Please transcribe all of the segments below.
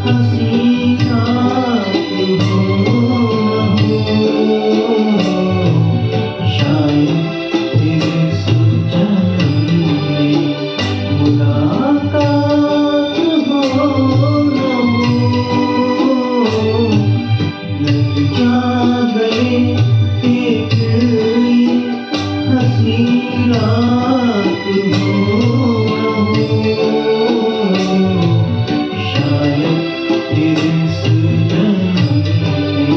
हंसी रात हो न हो, शायद इस जन्म में मुलाकात हो न हो। लग जा गले एक ये हंसी रात हो न हो, शायद इस जन्म में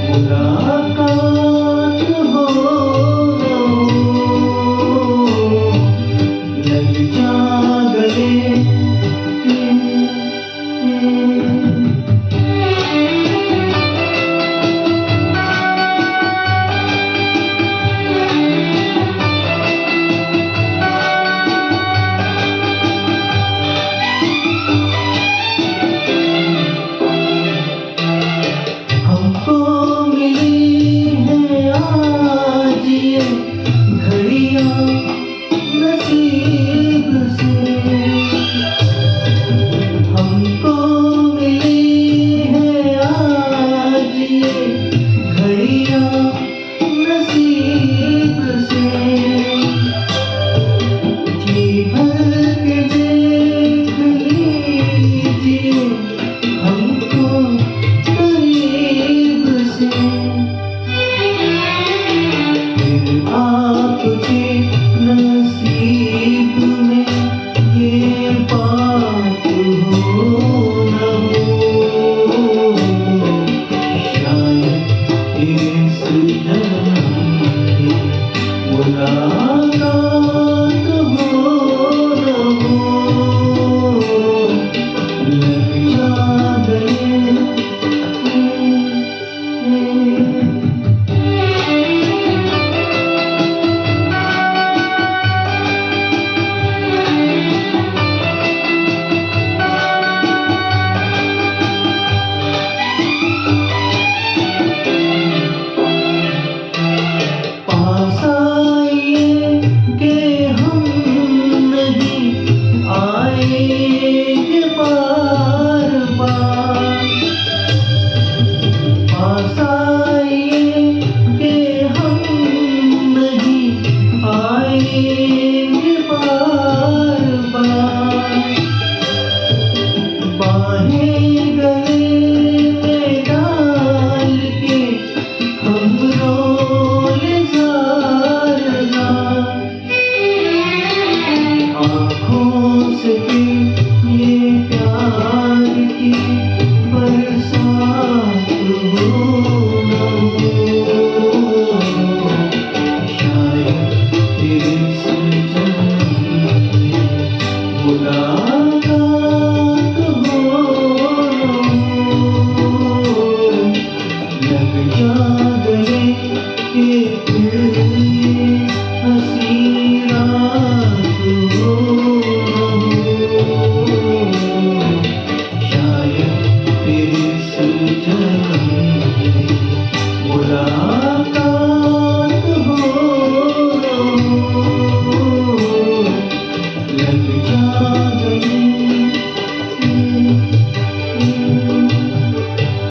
मुलाकात हो न हो। लग जा गले हमको मिली है आज ये घड़ियां नसीब से। हमको मिली है आज ये घड़ियां नसीब से। जी भर के देख लीजिए हमको करीब से, फिर आपके नसीब में ये बात हो न हो, शायद इस जन्म में मुलाकात हो न हो। लग जा गले पास आइए कि हम नहीं आएंगे बार बार। पास आइए कि हम नहीं आएंगे बार बार। बाहें गले में डाल के हम रोले ज़ार ज़ार। आँखों से ये प्यार की बरसात हो न हो, शायद इस जन्म में मुलाकात हो न हो। लग जा